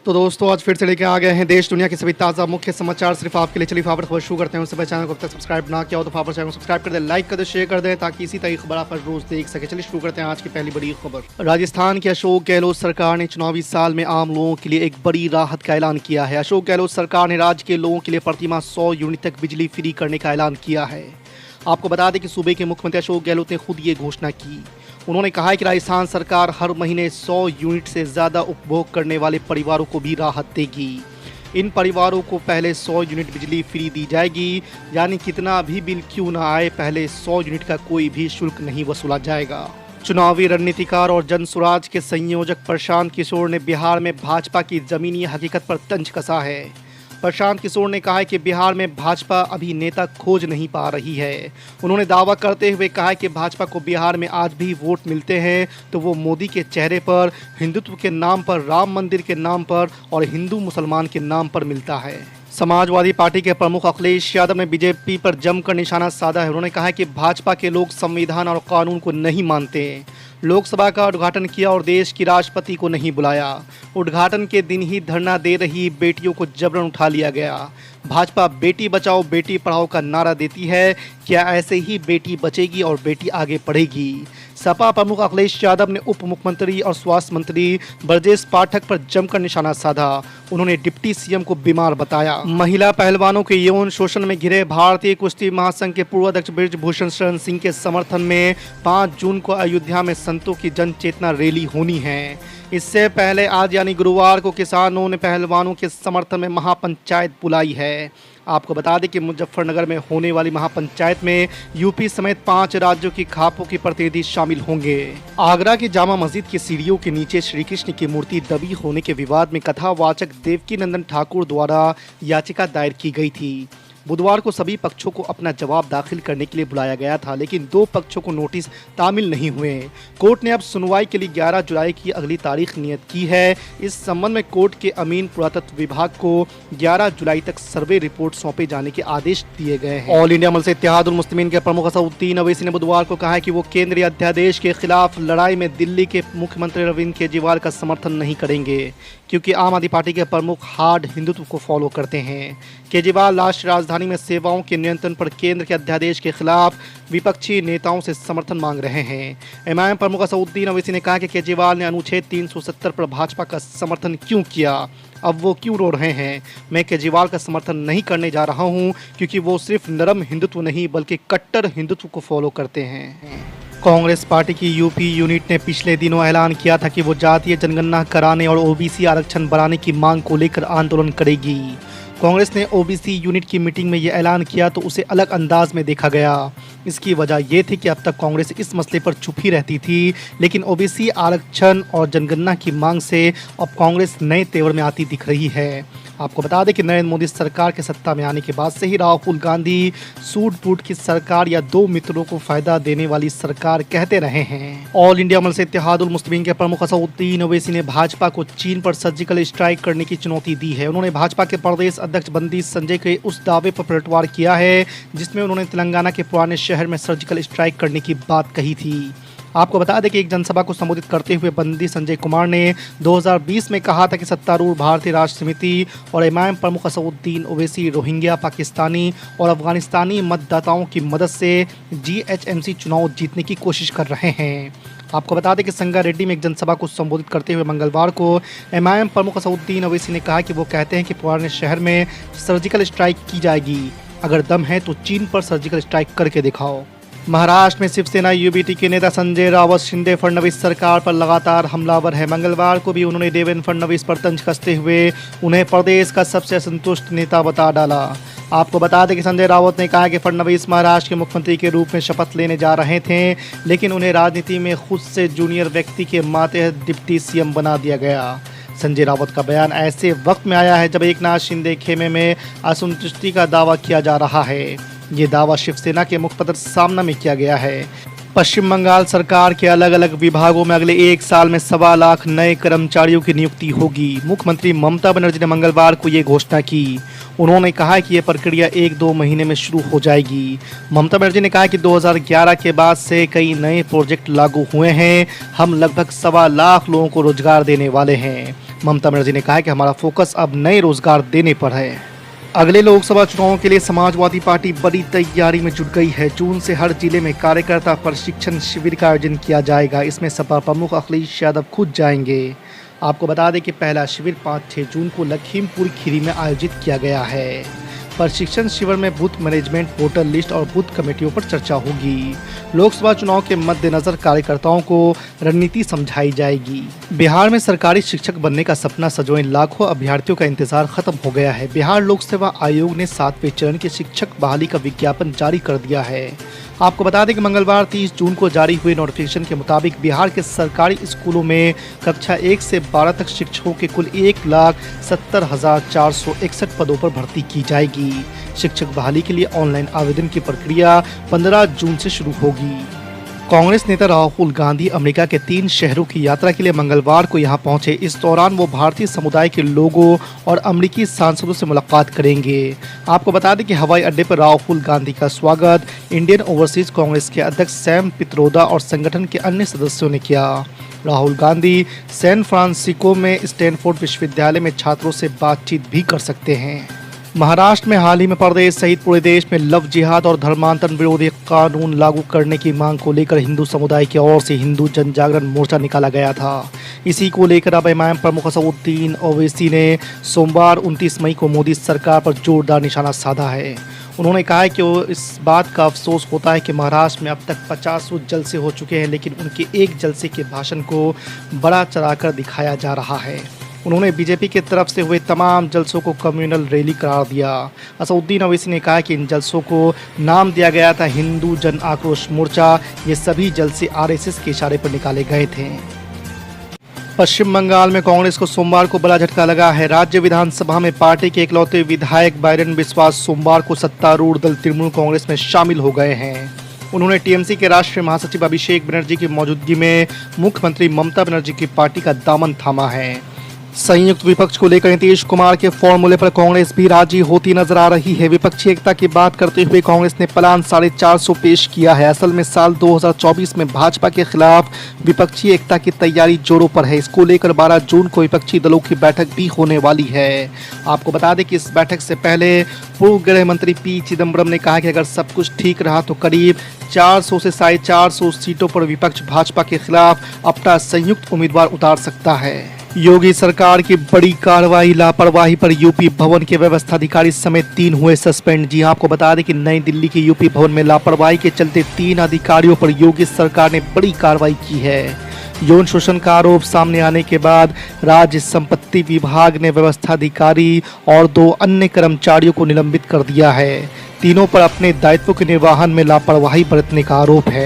तो दोस्तों आज फिर से लेके आ गए हैं देश दुनिया के सभी ताज़ा मुख्य समाचार सिर्फ आपके लिए। चलिए खबर को शुरू करते हैं। उससे पहले चैनल को अब तक सब्सक्राइब ना किया हो तो खबर चैनल को सब्सक्राइब कर दें, लाइक कर दें, शेयर कर दें ताकि इसी तरह खबर आप हर रोज देख सके। चलिए शुरू करते हैं आज की पहली बड़ी खबर। राजस्थान की अशोक गहलोत सरकार ने चुनावी साल में आम लोगों के लिए एक बड़ी राहत का ऐलान किया है। अशोक गहलोत सरकार ने राज्य के लोगों के लिए प्रतिमाह 100 यूनिट तक बिजली फ्री करने का ऐलान किया है। आपको बता दें कि सूबे के मुख्यमंत्री अशोक गहलोत ने खुद ये घोषणा की। उन्होंने कहा है कि राजस्थान सरकार हर महीने 100 यूनिट से ज़्यादा उपभोग करने वाले परिवारों को भी राहत देगी। इन परिवारों को पहले 100 यूनिट बिजली फ्री दी जाएगी, यानी कितना भी बिल क्यों ना आए, पहले 100 यूनिट का कोई भी शुल्क नहीं वसूला जाएगा। चुनावी रणनीतिकार और जन स्वराज के संयोजक प्रशांत किशोर ने बिहार में भाजपा की जमीनी हकीकत पर तंज कसा है। प्रशांत किशोर ने कहा है कि बिहार में भाजपा अभी नेता खोज नहीं पा रही है। उन्होंने दावा करते हुए कहा है कि भाजपा को बिहार में आज भी वोट मिलते हैं तो वो मोदी के चेहरे पर, हिंदुत्व के नाम पर, राम मंदिर के नाम पर और हिंदू मुसलमान के नाम पर मिलता है। समाजवादी पार्टी के प्रमुख अखिलेश यादव ने बीजेपी पर जमकर निशाना साधा है। उन्होंने कहा है कि भाजपा के लोग संविधान और कानून को नहीं मानते। लोकसभा का उद्घाटन किया और देश की राष्ट्रपति को नहीं बुलाया। उद्घाटन के दिन ही धरना दे रही बेटियों को जबरन उठा लिया गया। भाजपा बेटी बचाओ बेटी पढ़ाओ का नारा देती है, क्या ऐसे ही बेटी बचेगी और बेटी आगे बढ़ेगी? सपा प्रमुख अखिलेश यादव ने उप मुख्यमंत्री और स्वास्थ्य मंत्री ब्रजेश पाठक पर जमकर निशाना साधा। उन्होंने डिप्टी सीएम को बीमार बताया। महिला पहलवानों के यौन शोषण में घिरे भारतीय कुश्ती महासंघ के पूर्व अध्यक्ष बृजभूषण शरण सिंह के समर्थन में 5 जून को अयोध्या में संतों की जन चेतना रैली होनी है। इससे पहले आज यानी गुरुवार को किसानों ने पहलवानों के समर्थन में महापंचायत बुलाई है। आपको बता दें कि मुजफ्फरनगर में होने वाली महापंचायत में यूपी समेत 5 राज्यों की खापों के प्रतिनिधि शामिल होंगे। आगरा की जामा मस्जिद की सीढ़ियों के नीचे श्री कृष्ण की मूर्ति दबी होने के विवाद में कथावाचक देवकी नंदन ठाकुर द्वारा याचिका दायर की गई थी। बुधवार को सभी पक्षों को अपना जवाब दाखिल करने के लिए बुलाया गया था, लेकिन 2 पक्षों को नोटिस तामील नहीं हुए। कोर्ट ने अब सुनवाई के लिए 11 जुलाई की अगली तारीख नियत की है। इस संबंध में कोर्ट के अमीन पुरातत्व विभाग को 11 जुलाई तक सर्वे रिपोर्ट सौंपे जाने के आदेश दिए गए हैं। ऑल इंडिया मजलिस इत्तेहादुल मुस्लिमीन के प्रमुख असदुद्दीन ओवैसी ने बुधवार को कहा है कि वो केंद्रीय अध्यादेश के खिलाफ लड़ाई में दिल्ली के मुख्यमंत्री अरविंद केजरीवाल का समर्थन नहीं करेंगे, क्योंकि आम आदमी पार्टी के प्रमुख हार्ड हिंदुत्व को फॉलो करते हैं। केजरीवाल राष्ट्रीय राजधानी में सेवाओं के नियंत्रण पर केंद्र के अध्यादेश के खिलाफ विपक्षी नेताओं से समर्थन मांग रहे हैं। एमआईएम प्रमुख असदुद्दीन ओवैसी ने कहा कि केजरीवाल ने अनुच्छेद 370 पर भाजपा का समर्थन क्यों किया, अब वो क्यों रो रहे हैं। मैं केजरीवाल का समर्थन नहीं करने जा रहा हूं, क्योंकि वो सिर्फ नरम हिंदुत्व नहीं बल्कि कट्टर हिंदुत्व को फॉलो करते हैं। कांग्रेस पार्टी की यूपी यूनिट ने पिछले दिनों ऐलान किया था कि वो जातीय जनगणना कराने और ओबीसी आरक्षण बढ़ाने की मांग को लेकर आंदोलन करेगी। कांग्रेस ने ओबीसी यूनिट की मीटिंग में ये ऐलान किया तो उसे अलग अंदाज में देखा गया। इसकी वजह ये थी कि अब तक कांग्रेस इस मसले पर चुप ही रहती थी, लेकिन ओबीसी आरक्षण और जनगणना की मांग से अब कांग्रेस नए तेवर में आती दिख रही है। आपको बता दें कि नरेंद्र मोदी सरकार के सत्ता में आने के बाद से ही राहुल गांधी सूट बूट की सरकार या 2 मित्रों को फायदा देने वाली सरकार कहते रहे हैं। ऑल इंडिया मजलिस इत्तेहादुल मुस्लिमीन के प्रमुख असदुद्दीन ओवैसी ने भाजपा को चीन पर सर्जिकल स्ट्राइक करने की चुनौती दी है। उन्होंने भाजपा के प्रदेश अध्यक्ष बंदी संजय के उस दावे पर पलटवार किया है जिसमें उन्होंने तेलंगाना के पुराने शहर में सर्जिकल स्ट्राइक करने की बात कही थी। आपको बता दें कि एक जनसभा को संबोधित करते हुए बंदी संजय कुमार ने 2020 में कहा था कि सत्तारूढ़ भारतीय राष्ट्र समिति और एमआईएम प्रमुख असदुद्दीन ओवैसी रोहिंग्या, पाकिस्तानी और अफगानिस्तानी मतदाताओं की मदद से जीएचएमसी चुनाव जीतने की कोशिश कर रहे हैं। आपको बता दें कि संगारेड्डी में एक जनसभा को संबोधित करते हुए मंगलवार को एमआईएम प्रमुख असदुद्दीन ओवैसी ने कहा कि वो कहते हैं कि पुराने शहर में सर्जिकल स्ट्राइक की जाएगी, अगर दम है तो चीन पर सर्जिकल स्ट्राइक करके दिखाओ। महाराष्ट्र में शिवसेना यूबीटी के नेता संजय रावत शिंदे फडणवीस सरकार पर लगातार हमलावर है। मंगलवार को भी उन्होंने देवेंद्र फडणवीस पर तंज कसते हुए उन्हें प्रदेश का सबसे असंतुष्ट नेता बता डाला। आपको बता दें कि संजय रावत ने कहा कि फडणवीस महाराष्ट्र के मुख्यमंत्री के रूप में शपथ लेने जा रहे थे, लेकिन उन्हें राजनीति में खुद से जूनियर व्यक्ति के मातहत डिप्टी सीएम बना दिया गया। संजय रावत का बयान ऐसे वक्त में आया है जब एकनाथ शिंदे खेमे में असंतुष्टि का दावा किया जा रहा है। ये दावा शिवसेना के मुखपत्र सामना में किया गया है। पश्चिम बंगाल सरकार के अलग अलग विभागों में अगले 1 साल में 1.25 लाख नए कर्मचारियों की नियुक्ति होगी। मुख्यमंत्री ममता बनर्जी ने मंगलवार को ये घोषणा की। उन्होंने कहा कि यह प्रक्रिया 1-2 महीने में शुरू हो जाएगी। ममता बनर्जी ने कहा कि 2011 के बाद से कई नए प्रोजेक्ट लागू हुए हैं। हम लगभग 1.25 लाख लोगों को रोजगार देने वाले हैं। ममता बनर्जी ने कहा कि हमारा फोकस अब नए रोजगार देने पर है। अगले लोकसभा चुनावों के लिए समाजवादी पार्टी बड़ी तैयारी में जुट गई है। जून से हर जिले में कार्यकर्ता प्रशिक्षण शिविर का आयोजन किया जाएगा। इसमें सपा प्रमुख अखिलेश यादव खुद जाएंगे। आपको बता दें कि पहला शिविर 5-6 जून को लखीमपुर खीरी में आयोजित किया गया है। प्रशिक्षण शिविर में बूथ मैनेजमेंट, वोटर लिस्ट और बूथ कमेटियों पर चर्चा होगी। लोकसभा चुनाव के मद्देनजर कार्यकर्ताओं को रणनीति समझाई जाएगी। बिहार में सरकारी शिक्षक बनने का सपना संजोए लाखों अभ्यर्थियों का इंतजार खत्म हो गया है। बिहार लोक सेवा आयोग ने 7वें चरण के शिक्षक बहाली का विज्ञापन जारी कर दिया है। आपको बता दें कि मंगलवार 30 जून को जारी हुए नोटिफिकेशन के मुताबिक बिहार के सरकारी स्कूलों में कक्षा 1 से 12 तक शिक्षकों के कुल 1,70,461 पदों पर भर्ती की जाएगी। शिक्षक बहाली के लिए ऑनलाइन आवेदन की प्रक्रिया 15 जून से शुरू होगी। कांग्रेस नेता राहुल गांधी अमेरिका के 3 शहरों की यात्रा के लिए मंगलवार को यहां पहुंचे। इस दौरान वो भारतीय समुदाय के लोगों और अमेरिकी सांसदों से मुलाकात करेंगे। आपको बता दें कि हवाई अड्डे पर राहुल गांधी का स्वागत इंडियन ओवरसीज कांग्रेस के अध्यक्ष सैम पित्रोदा और संगठन के अन्य सदस्यों ने किया। राहुल गांधी सैन फ्रांसिस्को में स्टैनफोर्ड विश्वविद्यालय में छात्रों से बातचीत भी कर सकते हैं। महाराष्ट्र में हाल ही में प्रदेश सहित पूरे देश में लव जिहाद और धर्मांतरण विरोधी कानून लागू करने की मांग को लेकर हिंदू समुदाय की ओर से हिंदू जन जागरण मोर्चा निकाला गया था। इसी को लेकर अब इमाम प्रमुख असदुद्दीन ओवैसी ने सोमवार 29 मई को मोदी सरकार पर जोरदार निशाना साधा है। उन्होंने कहा है कि वो इस बात का अफसोस होता है कि महाराष्ट्र में अब तक 50 जलसे हो चुके हैं, लेकिन उनके एक जलसे के भाषण को बड़ा चढ़ाकर दिखाया जा रहा है। उन्होंने बीजेपी की तरफ से हुए तमाम जलसों को कम्युनल रैली करार दिया। असदुद्दीन ओवैसी ने कहा कि इन जलसों को नाम दिया गया था हिंदू जन आक्रोश मोर्चा। ये सभी जलसे आरएसएस के इशारे पर निकाले गए थे। पश्चिम बंगाल में कांग्रेस को सोमवार को बड़ा झटका लगा है। राज्य विधानसभा में पार्टी के इकलौते विधायक बायरन बिस्वास सोमवार को सत्तारूढ़ दल तृणमूल कांग्रेस में शामिल हो गए हैं। उन्होंने टीएमसी के राष्ट्रीय महासचिव अभिषेक बनर्जी की मौजूदगी में मुख्यमंत्री ममता बनर्जी की पार्टी का दामन थामा है। संयुक्त विपक्ष को लेकर नीतीश कुमार के फॉर्मूले पर कांग्रेस भी राजी होती नजर आ रही है। विपक्षी एकता की बात करते हुए कांग्रेस ने प्लान 450 पेश किया है। असल में साल 2024 में भाजपा के खिलाफ विपक्षी एकता की तैयारी जोरों पर है। इसको लेकर 12 जून को विपक्षी दलों की बैठक भी होने वाली है। आपको बता दें कि इस बैठक से पहले पूर्व गृह मंत्री पी चिदम्बरम ने कहा कि अगर सब कुछ ठीक रहा तो करीब 400 से 450 सीटों पर विपक्ष भाजपा के खिलाफ अपना संयुक्त उम्मीदवार उतार सकता है। योगी सरकार की बड़ी कार्रवाई, लापरवाही पर यूपी भवन के व्यवस्थाधिकारी समेत 3 हुए सस्पेंड। जी आपको बता दें कि नई दिल्ली के यूपी भवन में लापरवाही के चलते 3 अधिकारियों पर योगी सरकार ने बड़ी कार्रवाई की है। यौन शोषण का आरोप सामने आने के बाद राज्य संपत्ति विभाग ने व्यवस्थाधिकारी और 2 अन्य कर्मचारियों को निलंबित कर दिया है। तीनों पर अपने दायित्व के निर्वहन में लापरवाही बरतने का आरोप है।